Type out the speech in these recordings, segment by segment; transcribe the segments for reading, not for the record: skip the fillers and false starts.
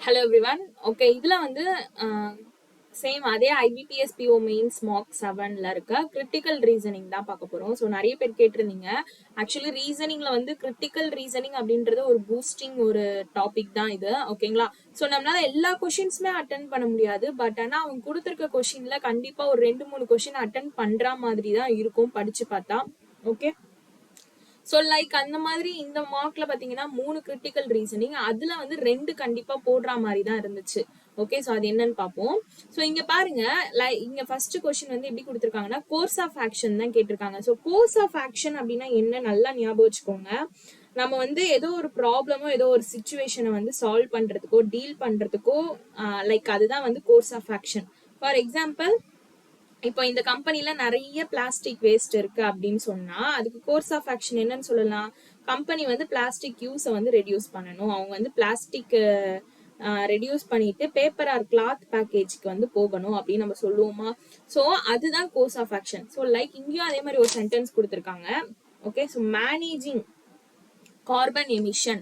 Hello everyone. Okay, இதுல வந்து same அதே ஐபிபிஎஸ் பிஓ மெயின்ஸ் மார்க் 7ல இருக்க கிரிட்டிக்கல் ரீசனிங் தான் பார்க்க போறோம். ஸோ நிறைய பேர் கேட்டிருந்தீங்க. ஆக்சுவலி ரீசனிங்ல வந்து கிரிட்டிக்கல் ரீசனிங் அப்படின்றது ஒரு பூஸ்டிங் ஒரு டாபிக் தான் இது. ஓகேங்களா? ஸோ நம்மளால எல்லா கொஷின்ஸுமே அட்டன் பண்ண முடியாது. பட் ஆனால் அவங்க கொடுத்துருக்க கொஷின்ல கண்டிப்பா ஒரு 2-3 கொஷின் அட்டன் பண்ற மாதிரி தான் இருக்கும் படிச்சு பார்த்தா. ஓகே, ஸோ லைக் அந்த மாதிரி இந்த மார்க்ல பாத்தீங்கன்னா 3 கிரிட்டிக்கல் ரீசனிங், அதுல வந்து 2 கண்டிப்பா போடுற மாதிரி தான் இருந்துச்சு. ஓகே, ஸோ அது என்னன்னு பார்ப்போம். ஸோ இங்க பாருங்க, இங்க ஃபர்ஸ்ட் கொஸ்டின் வந்து எப்படி கொடுத்துருக்காங்கன்னா கோர்ஸ் ஆஃப் ஆக்ஷன் தான் கேட்டிருக்காங்க. ஸோ கோர்ஸ் ஆஃப் ஆக்ஷன் அப்படின்னா என்ன, நல்லா ஞாபகம் வச்சுக்கோங்க. நம்ம வந்து ஏதோ ஒரு ப்ராப்ளமோ ஏதோ ஒரு சுச்சுவேஷனை வந்து சால்வ் பண்றதுக்கோ டீல் பண்றதுக்கோ லைக் அதுதான் வந்து course of action. For example, இப்போ இந்த கம்பெனில நிறைய பிளாஸ்டிக் வேஸ்ட் இருக்கு அப்படின்னு சொன்னா அதுக்கு கோர்ஸ் ஆஃப் ஆக்ஷன் என்னன்னு சொல்லலாம். கம்பெனி வந்து பிளாஸ்டிக் யூஸை வந்து ரெடியூஸ் பண்ணணும். அவங்க வந்து பிளாஸ்டிக் ரெடியூஸ் பண்ணிட்டு பேப்பர் ஆர் கிளாத் பேக்கேஜ்க்கு வந்து போகணும் அப்படின்னு நம்ம சொல்லுவோமா. ஸோ அதுதான் course of action. So like இங்கேயும் அதே மாதிரி ஒரு சென்டென்ஸ் கொடுத்துருக்காங்க. Okay, so managing carbon emission,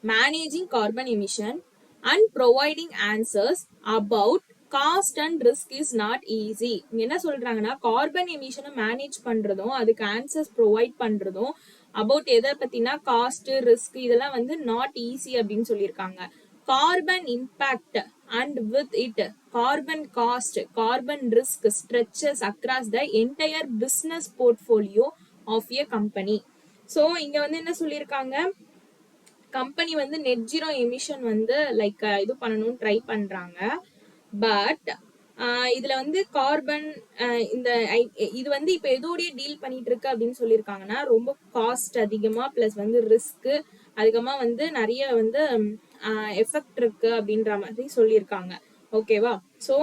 managing carbon emission and providing answers about cost and risk is not easy. என்ன சொல்றாங்கன்னா கார்பன் எமிஷனை மேனேஜ் பண்றதும் அதுக்கு ஆன்சர்ஸ் ப்ரொவைட் பண்றதும் அபவுட் எதை பத்தினா காஸ்ட் ரிஸ்க் இதெல்லாம் வந்து நாட் ஈஸி அப்படின்னு சொல்லியிருக்காங்க. Carbon impact and with it carbon cost carbon risk stretches across the entire business portfolio of a company. So இங்க வந்து என்ன சொல்லியிருக்காங்க, கம்பெனி வந்து நெட் ஜீரோ எமிஷன் வந்து லைக் இது பண்ணணும்னு ட்ரை பண்றாங்க. பட் இதுல வந்து கார்பன் இந்த இது வந்து இப்ப எதோடய டீல் பண்ணிட்டு இருக்கு அப்படின்னு சொல்லியிருக்காங்கன்னா ரொம்ப காஸ்ட் அதிகமா பிளஸ் வந்து ரிஸ்க் அதிகமா வந்து நிறைய வந்து எஃபெக்ட் இருக்கு அப்படின்ற மாதிரி சொல்லியிருக்காங்க. ஓகேவா? ஸோ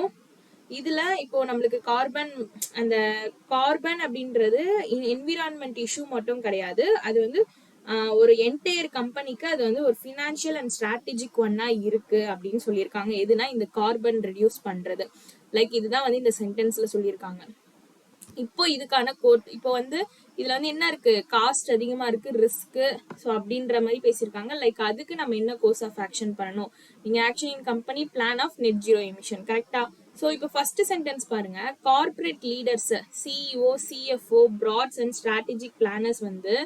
இதுல இப்போ நம்மளுக்கு கார்பன் அந்த கார்பன் அப்படின்றது என்விரான்மெண்ட் இஷ்யூ மட்டும் கிடையாது. அது வந்து ஒரு என்டையர் கம்பெனிக்கு அது வந்து ஒரு ஃபினான்ஷியல் அண்ட் ஸ்ட்ராட்டஜிக் ஒன்னா இருக்கு அப்படின்னு சொல்லியிருக்காங்க. எதுனா இந்த கார்பன் ரெடியூஸ் பண்றது. லைக் இதுதான் வந்து இந்த சென்டென்ஸ்ல சொல்லியிருக்காங்க. இப்போ இதுக்கான கோட் இப்போ வந்து இதுல வந்து என்ன இருக்கு, காஸ்ட் அதிகமா இருக்கு, ரிஸ்க் ஸோ அப்படின்ற மாதிரி பேசியிருக்காங்க. லைக் அதுக்கு நம்ம என்ன கோர்ஸ் ஆஃப் ஆக்ஷன் பண்ணணும், நீங்க action in company plan of net zero emission. கரெக்டா? ஸோ இப்போ ஃபர்ஸ்ட் சென்டென்ஸ் பாருங்க, corporate leaders CEO CFO boards and strategic planners வந்து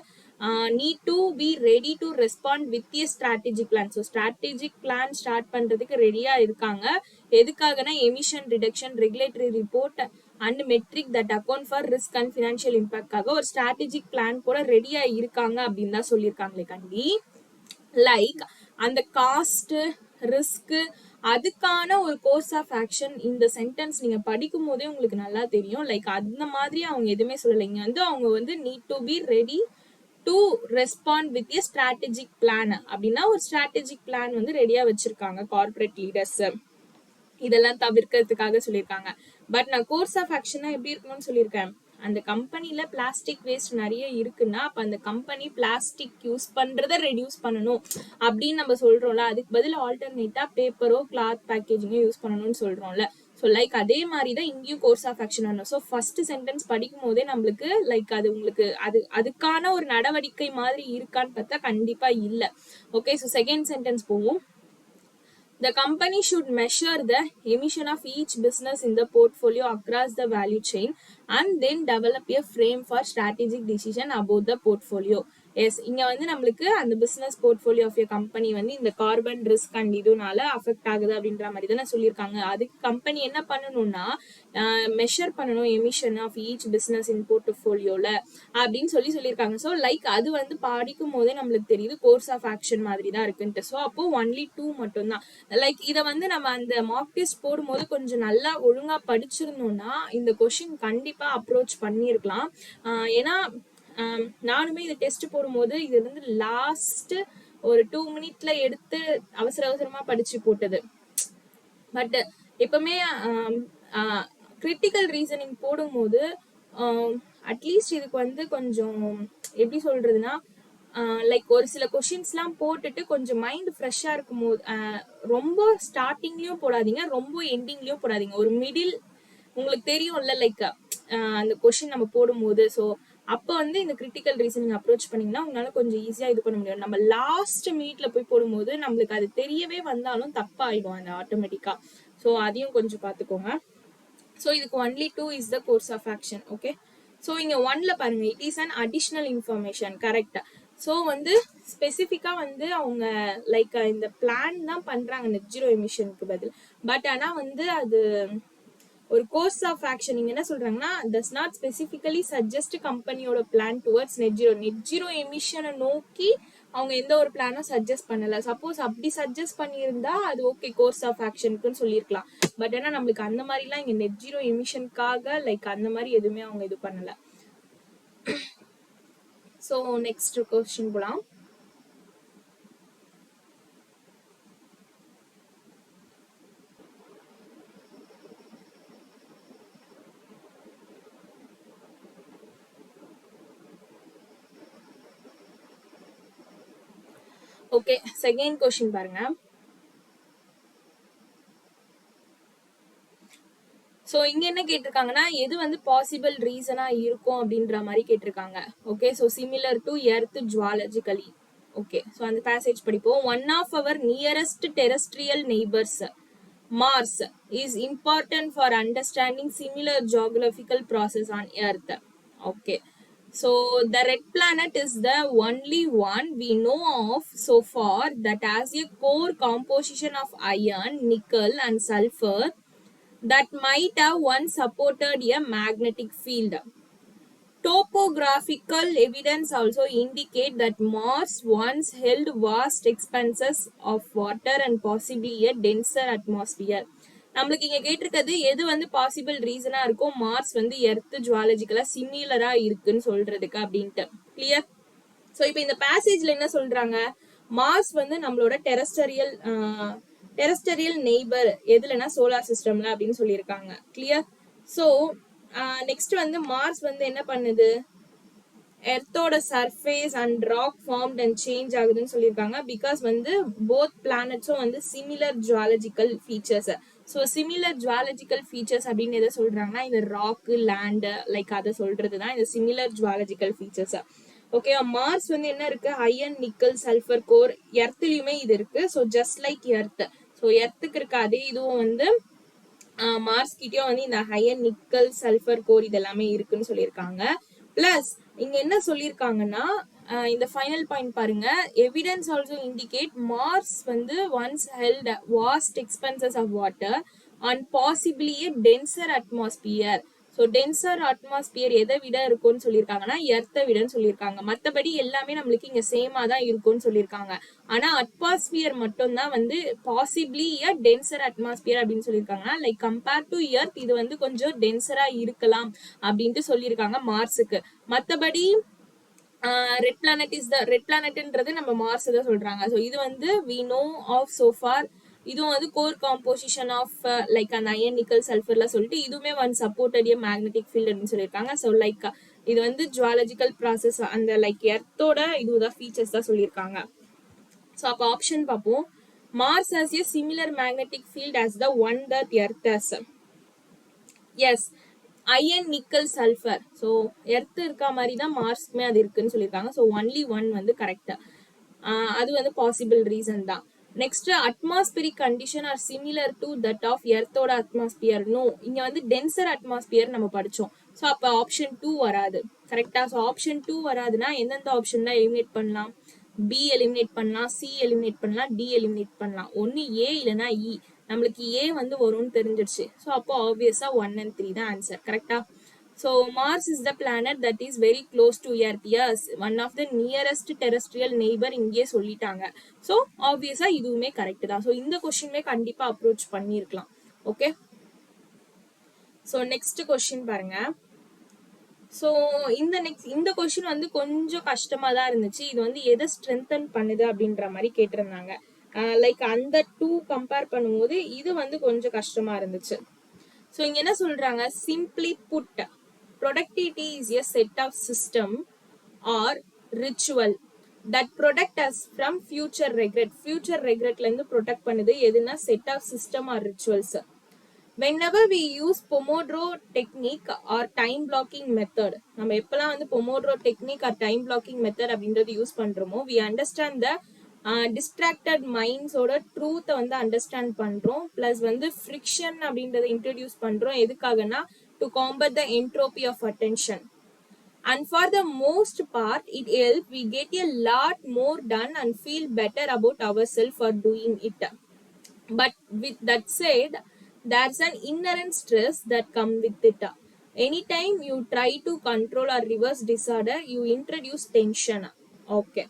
need to be ready to respond with a strategic plan. So strategic plan start பண்றதுக்கு ரெடியா இருக்காங்க. எதுக்காகனா emission reduction, regulatory report and metric that account for risk and financial இம்பாக்டாக ஒரு strategic plan கூட ரெடியா இருக்காங்க அப்படின்னு தான் சொல்லியிருக்காங்களே கண்டி. லைக் அந்த காஸ்ட் ரிஸ்க் அதுக்கான ஒரு கோர்ஸ் ஆஃப் ஆக்ஷன் இந்த சென்டென்ஸ் நீங்க படிக்கும் போதே உங்களுக்கு நல்லா தெரியும். லைக் அந்த மாதிரி அவங்க எதுவுமே சொல்லலைங்க. வந்து அவங்க வந்து need to be ready to respond with a strategic plan அப்படின்னா ஒரு ஸ்ட்ராட்டஜிக் பிளான் வந்து ரெடியா வச்சிருக்காங்க கார்பரேட் லீடர்ஸ். இதெல்லாம் தவிர்க்கிறதுக்காக சொல்லியிருக்காங்க. பட் நான் கோர்ஸ் ஆஃப் ஆக்ஷனா எப்படி இருக்கணும்னு சொல்லியிருக்கேன். அந்த கம்பெனில பிளாஸ்டிக் வேஸ்ட் நிறைய இருக்குன்னா அப்ப அந்த கம்பெனி பிளாஸ்டிக் யூஸ் பண்றதை ரெடியூஸ் பண்ணணும் அப்படின்னு நம்ம சொல்றோம்ல. அதுக்கு பதில் ஆல்டர்னேட்டா பேப்பரோ கிளாத் பேக்கேஜிங்கோ யூஸ் பண்ணணும்னு சொல்றோம்ல. ஸோ லைக் அதே மாதிரி தான் இங்கேயும் கோர்ஸ் ஆஃப் ஆக்ஷன் வரணும். ஸோ ஃபர்ஸ்ட் சென்டென்ஸ் படிக்கும் போதே நம்மளுக்கு லைக் அது உங்களுக்கு அதுக்கான ஒரு நடவடிக்கை மாதிரி இருக்கான்னு பார்த்தா கண்டிப்பா இல்லை. ஓகே, ஸோ செகண்ட் சென்டென்ஸ் போவோம். The company should measure the emission of each business in the portfolio across the value chain and then develop a frame for strategic decision about the portfolio. Yes, இங்க வந்து நம்மளுக்கு அந்த business portfolio of company வந்து இந்த carbon risk and இதுனால affect ஆகுது அப்படின்ற மாதிரி தானே சொல்லியிருக்காங்க. அதுக்கு கம்பெனி என்ன பண்ணணும்னா மெஷர் பண்ணணும் emission of each business in போர்ட்ஃபோலியோல அப்படின்னு சொல்லியிருக்காங்க. ஸோ லைக் அது வந்து படிக்கும் போதே நம்மளுக்கு தெரியுது கோர்ஸ் ஆஃப் ஆக்ஷன் மாதிரி தான் இருக்குன்ட்டு. ஸோ அப்போ ஒன்லி 2 மட்டும்தான். லைக் இதை வந்து நம்ம அந்த மார்க் டெஸ்ட் போடும்போது கொஞ்சம் நல்லா ஒழுங்கா படிச்சிருந்தோம்னா இந்த கொஸ்டின் கண்டிப்பா அப்ரோச் பண்ணியிருக்கலாம். ஏன்னா நானுமே இந்த டெஸ்ட் போடும்போது இது வந்து லாஸ்ட் ஒரு 2 மினிட்ல எடுத்து அவசர அவசரமா படிச்சு போட்டது. பட் எப்பவுமே கிரிட்டிக்கல் ரீசனிங் போடும்போது அட்லீஸ்ட் இதுக்கு வந்து கொஞ்சம் எப்படி சொல்றதுன்னா லைக் ஒரு சில கொஷின்ஸ்லாம் போட்டுட்டு கொஞ்சம் மைண்ட் ஃப்ரெஷ்ஷாக இருக்கும் போது ரொம்ப ஸ்டார்டிங்லயும் போடாதீங்க, ரொம்ப எண்டிங்லயும் போடாதீங்க. ஒரு மிடில் உங்களுக்கு தெரியும்ல, லைக் அந்த கொஷின் நம்ம போடும்போது ஸோ அப்போ வந்து இந்த கிரிட்டிக்கல் ரீசனிங் அப்ரோச் பண்ணீங்கன்னா உங்களால கொஞ்சம் ஈஸியா இது பண்ண முடியும். நம்ம லாஸ்ட் மினிட்ல போய் போடும்போது நம்மளுக்கு அது தெரியவே வந்தாலும் தப்பாயிடும் அந்த ஆட்டோமேட்டிக்கா. ஸோ அதையும் கொஞ்சம் பார்த்துக்கோங்க. ஸோ இதுக்கு only 2 is the course of action. Okay, so இங்க 1ல பாருங்க, it is an additional information. Correct. So வந்து ஸ்பெசிஃபிக்கா வந்து அவங்க லைக் இந்த பிளான் தான் பண்றாங்க நெட் ஜீரோ எமிஷனுக்கு பதில். பட் ஆனா வந்து அது ஒரு கோர்ஸ் ஆஃப் ஆக்ஷன் நீங்க என்ன சொல்றாங்கன்னா டஸ் நாட் ஸ்பெசிஃபிகலி சஜஸ்ட் கம்பெனியோட பிளான் டுவர்ட்ஸ் நெட் ஜீரோ எமிஷனை நோக்கி அவங்க எந்த ஒரு பிளானும் சஜஸ்ட் பண்ணல. சப்போஸ் அப்படி சஜஸ்ட் பண்ணியிருந்தா அது ஓகே, கோர்ஸ் ஆஃப் ஆக்ஷனுக்குன்னு சொல்லியிருக்கலாம். பட் ஆனா நம்மளுக்கு அந்த மாதிரிலாம் இங்க நெட் ஜீரோ எமிஷனுக்காக லைக் அந்த மாதிரி எதுவுமே அவங்க இது பண்ணல. ஸோ நெக்ஸ்ட் கொஸ்டின் போலாம். ஓகே, செகண்ட் கொஸ்டின் பாருங்க. ஸோ இங்க என்ன கேட்டிருக்காங்கன்னா எது வந்து பாசிபிள் ரீசனா இருக்கும் அப்படின்ற மாதிரி கேட்டிருக்காங்க. Okay, so similar to earth geologically. Okay, so அந்த பேசேஜ் படிப்போம். One of our nearest terrestrial neighbours Mars is important for understanding similar geographical process on Earth. Okay, so the red planet is the only one we know of so far that has a core composition of iron, nickel and sulfur that might have once supported a magnetic field. Topographical evidence also indicate that Mars once held vast expanses of water and possibly a denser atmosphere. நம்மளுக்கு இங்க கேட்டிருக்கிறது எது வந்து possible ரீசனா இருக்கும் Mars வந்து earth ஜுவாலஜிக்கலா சிமிலரா இருக்குன்னு சொல்றதுக்கு அப்படின்ட்டு. கிளியர்? ஸோ இப்போ இந்த பேசேஜ்ல என்ன சொல்றாங்க, மார்ஸ் வந்து நம்மளோட டெரஸ்டரியல் நெய்பர் எதுலன்னா சோலார் சிஸ்டம்ல அப்படின்னு சொல்லியிருக்காங்க. கிளியர்? ஸோ நெக்ஸ்ட் வந்து மார்ஸ் வந்து என்ன பண்ணுது, எர்த்தோட surface and rock formed and change ஆகுதுன்னு சொல்லியிருக்காங்க. பிகாஸ் வந்து போத் பிளானட்ஸும் வந்து similar geological features. So similar geological features அப்படின்னு எதை சொல்றாங்கன்னா இந்த ராக்கு, லேண்டு லைக் அதை சொல்றது தான் இந்த similar geological features. Okay, Mars வந்து என்ன இருக்கு, அயன், நிக்கல், சல்ஃபர் கோர். எர்த்லயுமே இது இருக்கு. So just like earth. So எர்த்துக்கு இருக்க அதே இதுவும் வந்து மார்ஸ் கிட்டயும் வந்து இந்த அயன், நிக்கல், சல்ஃபர் கோர் இதெல்லாமே இருக்குன்னு சொல்லியிருக்காங்க. பிளஸ் இங்க என்ன சொல்லியிருக்காங்கன்னா இந்த ஃபைனல் பாயிண்ட் பாருங்க, எவிடன்ஸ் ஆல்சோ இண்டிகேட் மார்ஸ் வந்து once held vast expanses of water and possibly a denser atmosphere. So denser atmosphere எதை விட இருக்கும்னு சொல்லியிருக்காங்கன்னா எர்த்தை விடன்னு சொல்லியிருக்காங்க. மற்றபடி எல்லாமே நம்மளுக்கு இங்க சேமா தான் இருக்கும்னு சொல்லியிருக்காங்க. ஆனா அட்மாஸ்பியர் மட்டும் தான் வந்து பாசிபிளி எ டென்சர் அட்மாஸ்பியர் அப்படின்னு சொல்லியிருக்காங்கன்னா லைக் கம்பேர் டு எர்த் இது வந்து கொஞ்சம் டென்சரா இருக்கலாம் அப்படின்ட்டு சொல்லியிருக்காங்க மார்ஸுக்கு. மற்றபடி red planet is the red பிளானட்ன்றது நம்ம மார்ஸ் தான் சொல்றாங்க. ஸோ இது வந்து we know of so far. இதுவும் வந்து கோர் காம்போசிஷன் ஆஃப் லைக் அந்த அயன், நிக்கல், சல்ஃபர்ல சொல்லிட்டு இதுவுமே one supported a magnetic field அப்படின்னு சொல்லியிருக்காங்க. ஸோ லைக் இது வந்து ஜுவாலஜிக்கல் ப்ராசஸ் அந்த லைக் எர்த்தோட இதுதான் ஃபீச்சர்ஸ் தான் சொல்லியிருக்காங்க. ஸோ அப்போ ஆப்ஷன் பார்ப்போம். Mars has a similar magnetic field as the one that earth has. S, iron, nickel, sulphur. So earth இருக்க மாதிரி தான் மார்ஸ்க்குமே அது இருக்குன்னு சொல்லியிருக்காங்க. ஸோ ஒன்லி ஒன் வந்து கரெக்ட். அது வந்து பாசிபிள் ரீசன் தான். Next, atmospheric condition are similar to that of எர்த்தோட அட்மாஸ்பியர். நோ, இங்க வந்து டென்சர் அட்மாஸ்பியர் நம்ம படிச்சோம். ஸோ அப்போ ஆப்ஷன் 2 வராது. கரெக்டா? ஸோ ஆப்ஷன் 2 வராதுன்னா எந்தெந்த ஆப்ஷன் தான் எலிமினேட் பண்ணலாம்? பி எலிமினேட் பண்ணலாம், சி எலிமினேட் பண்ணலாம், டி எலிமினேட் பண்ணலாம். ஒன்னு ஏ இல்லைன்னா இ. நம்மளுக்கு ஏ வந்து வரும்னு தெரிஞ்சிருச்சு. ஸோ அப்போ ஆப்வியஸா 1 and 3 தான் ஆன்சர். கரெக்டா? So Mars is the planet that is very close to Earth. Yes, one of the nearest terrestrial neighbour இங்கே சொல்லிட்டாங்க. ஸோ ஆப்வியஸா இதுவுமே கரெக்ட் தான். ஸோ இந்த கொஸ்டினுமே கண்டிப்பா அப்ரோச் பண்ணியிருக்கலாம். ஓகே, ஸோ நெக்ஸ்ட் கொஸ்டின் பாருங்க. ஸோ இந்த கொஸ்டின் வந்து கொஞ்சம் கஷ்டமா தான் இருந்துச்சு. இது வந்து எதை ஸ்ட்ரென்தன் பண்ணுது அப்படின்ற மாதிரி கேட்டிருந்தாங்க. லைக் அந்த 2 கம்பேர் பண்ணும்போது இது வந்து கொஞ்சம் கஷ்டமா இருந்துச்சு. ஸோ இங்க என்ன சொல்றாங்க, simply put productivity is a set of system or ritual that protect us from future regret. Future ரெக்ரெட்ல இருந்து ப்ரொடெக்ட் பண்ணுது எதுனா set of system or rituals. whenever we use Pomodoro technique or time blocking method, நம்ம எப்பலாம் வந்து Pomodoro technique or time blocking method அப்படின்றது use பண்றோமோ, we understand the distracted minds ஓட ட்ரூத்தை வந்து அண்டர்ஸ்டாண்ட் பண்றோம். பிளஸ் வந்து ஃப்ரிக்ஷன் அப்படின்றத இன்ட்ரடியூஸ் பண்றோம். எதுக்காகனா to combat the entropy of attention. And for the most part, it helps we get a lot more done and feel better about ourselves for doing it. But with that said, there's an inherent stress that comes with it. Anytime you try to control or reverse disorder, you introduce tension. Okay.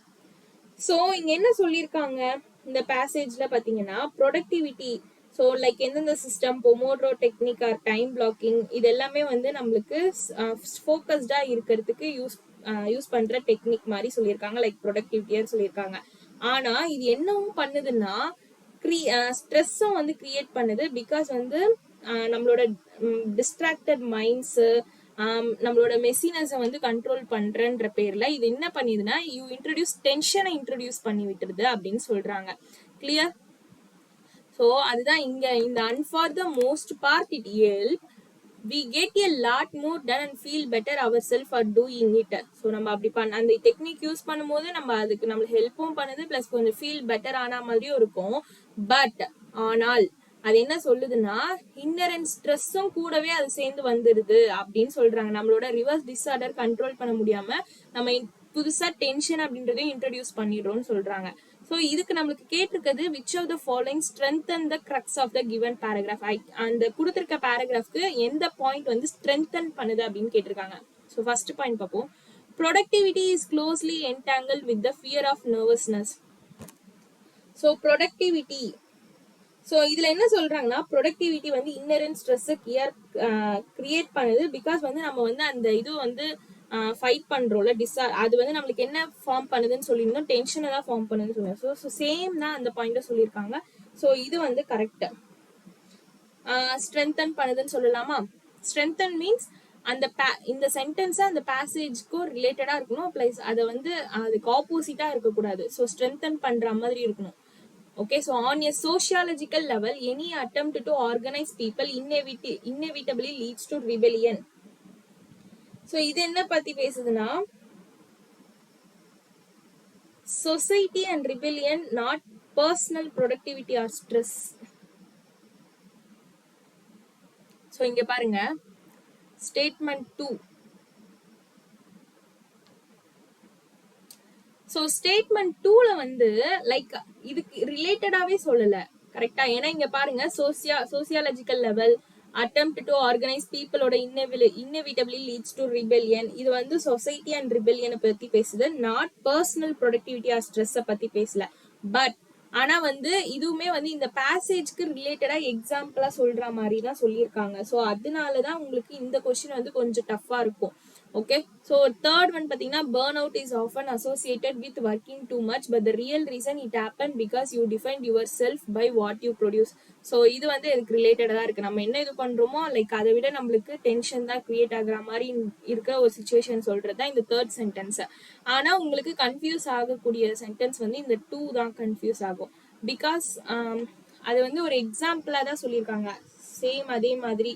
So இங்க என்ன சொல்லியிருக்காங்க இந்த பேசேஜ்ல பாத்தீங்கன்னா productivity. So like எந்தெந்த system, pomodoro technique or time blocking, இது எல்லாமே வந்து நம்மளுக்கு ஃபோக்கஸ்டா இருக்கிறதுக்கு யூஸ் பண்ற டெக்னிக் மாதிரி சொல்லியிருக்காங்க. லைக் ப்ரொடக்டிவிட்டியா சொல்லியிருக்காங்க. ஆனா இது என்னவும் பண்ணுதுன்னா ஸ்ட்ரெஸ்ஸும் வந்து கிரியேட் பண்ணுது. பிகாஸ் வந்து நம்மளோட டிஸ்ட்ராக்டட் மைண்ட்ஸ், நம்மளோட மெஸ்ஸினஸை வந்து கண்ட்ரோல் பண்றன்ற பேர்ல இது என்ன பண்ணிதுன்னா யூ இன்ட்ரடியூஸ் டென்ஷனை இன்ட்ரடியூஸ் பண்ணி விட்டுருது அப்படின்னு சொல்றாங்க. கிளியர்? ஸோ அதுதான் இங்க இந்த and for the most part it help we get a lot more done and feel better ourselves for doing it. So நம்ம அப்படி அந்த டெக்னிக் யூஸ் பண்ணும்போது நம்ம அதுக்கு நம்மளுக்கு ஹெல்ப்பும் பண்ணுது, பிளஸ் கொஞ்சம் ஃபீல் பெட்டர் ஆன மாதிரியும் இருக்கும். பட் ஆனால் அது என்ன சொல்லுதுன்னா இன்னரண்ட் ஸ்ட்ரெஸ்ஸும் கூடவே அது சேர்ந்து வந்துடுது அப்படின்னு சொல்றாங்க. நம்மளோட ரிவர்ஸ் டிஸார்டர் கண்ட்ரோல் பண்ண முடியாம நம்ம புதுசா டென்ஷன் அப்படின்றதையும் இன்ட்ரடியூஸ் பண்ணிடுறோம்னு சொல்றாங்க. ஸோ இதுக்கு நம்மளுக்கு கேட்டிருக்கிறது which of the following strengthen the crux of the given paragraph. அந்த கொடுத்திருக்க பேராகிராஃப்க்கு எந்த பாயிண்ட் வந்து ஸ்ட்ரென்தன் பண்ணுது அப்படின்னு கேட்டிருக்காங்க. ஸோ ஃபர்ஸ்ட் பாயிண்ட் பார்ப்போம். Productivity is closely entangle with the fear of nervousness. So productivity, so இதுல என்ன சொல்றாங்கன்னா ப்ரொடக்டிவிட்டி வந்து இன்னரண்ட் ஸ்ட்ரெஸ்ஸை கிரியேட் பண்ணுது. பிகாஸ் வந்து நம்ம வந்து அந்த இது வந்து ஃபைட் பண்றோம்ல அது வந்து நம்மளுக்கு என்ன ஃபார்ம் பண்ணுதுன்னு சொல்லியிருந்தோம், டென்ஷனை தான் ஃபார்ம் பண்ணுதுன்னு சொல்லுவோம். ஸோ சேம் தான் அந்த பாயிண்ட சொல்லியிருக்காங்க. ஸோ இது வந்து கரெக்ட். ஸ்ட்ரென்தன் பண்ணுதுன்னு சொல்லலாமா? ஸ்ட்ரென்தன் மீன்ஸ் அந்த இந்த சென்டென்ஸா அந்த பேசேஜ்க்கும் ரிலேட்டடா இருக்கணும், பிளஸ் அதை வந்து அதுக்கு ஆப்போசிட்டா இருக்கக்கூடாது. ஸோ ஸ்ட்ரென்தன் பண்ற மாதிரி இருக்கணும். Okay, so on a sociological level, any attempt to organize people inevitably leads to rebellion. So இது என்ன பத்தி பேசுதுன்னா society and rebellion, not personal productivity or stress. So இங்க பாருங்க statement 2. ஸோ ஸ்டேட்மெண்ட் 2ல வந்து லைக் இதுக்கு ரிலேட்டடாவே சொல்லல கரெக்டா. ஏன்னா இங்க பாருங்க sociological level attempt to organize peopleோட inevitably leads to rebellion. இது வந்து சொசைட்டி அண்ட் ரிபெல்லியனை பத்தி பேசுது, நாட் பர்சனல் ப்ரொடக்டிவிட்டி ஆர் ஸ்ட்ரெஸ்ஸை பத்தி பேசல. பட் ஆனா வந்து இதுவுமே வந்து இந்த பேசேஜ்க்கு ரிலேட்டடா எக்ஸாம்பிளா சொல்ற மாதிரி தான் சொல்லியிருக்காங்க. ஸோ அதனாலதான் உங்களுக்கு இந்த கொஸ்டின் வந்து கொஞ்சம் டஃபா இருக்கும். ஓகே, ஸோ தேர்ட் ஒன் பார்த்தீங்கன்னா burn out is often associated with working too much, but the real reason it happened because you defined yourself by what you produce. So இது வந்து எனக்கு ரிலேட்டடாக இருக்கு. நம்ம என்ன இது பண்றோமோ லைக் அதை விட நம்மளுக்கு டென்ஷன் தான் கிரியேட் ஆகுற மாதிரி இருக்க ஒரு சுச்சுவேஷன் சொல்றதுதான் இந்த தேர்ட் சென்டென்ஸ். ஆனா உங்களுக்கு கன்ஃபியூஸ் ஆகக்கூடிய சென்டென்ஸ் வந்து இந்த 2 தான் கன்ஃபியூஸ் ஆகும். பிகாஸ் அது வந்து ஒரு எக்ஸாம்பிளா தான் சொல்லியிருக்காங்க, சேம் அதே மாதிரி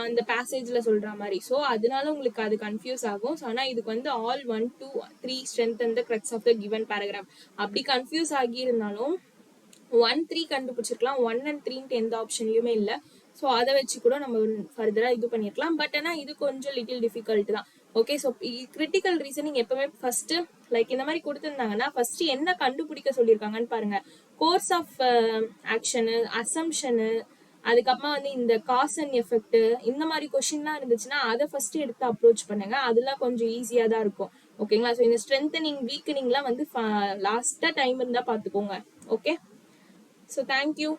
அந்த பேசேஜ்ல சொல்ற மாதிரி. ஸோ அதனால உங்களுக்கு அது கன்ஃபியூஸ் ஆகும். ஸோ ஆனால் இதுக்கு வந்து all 1, 2, 3 strengthen the crux of the given paragraph. அப்படி கன்ஃபியூஸ் ஆகி இருந்தாலும் 1, 3 கண்டுபிடிச்சிருக்கலாம், 1 and 3 எந்த ஆப்ஷன்லயுமே இல்லை. ஸோ அதை வச்சு கூட நம்ம ஃபர்தரா இது பண்ணிருக்கலாம். பட் ஆனால் இது கொஞ்சம் லிட்டில் டிஃபிகல்ட் தான். ஓகே, ஸோ கிரிட்டிக்கல் ரீசனிங் எப்பவுமே ஃபர்ஸ்ட் லைக் இந்த மாதிரி கொடுத்துருந்தாங்கன்னா ஃபர்ஸ்ட் என்ன கண்டுபிடிக்க சொல்லியிருக்காங்கன்னு பாருங்க. கோர்ஸ் ஆஃப் ஆக்ஷனு, அசம்ஷனு, அதுக்கப்புறமா வந்து இந்த காஸ் அண்ட் எஃபெக்ட், இந்த மாதிரி கொஸ்டின்லாம் இருந்துச்சுன்னா அதை ஃபர்ஸ்ட் எடுத்து அப்ரோச் பண்ணுங்க. அதெல்லாம் கொஞ்சம் ஈஸியா தான் இருக்கும். ஓகேங்களா? ஸோ இந்த ஸ்ட்ரென்தனிங் வீக்கனிங்லாம் வந்து லாஸ்டா டைம் இருந்தா பாத்துக்கோங்க. Okay, so thank you.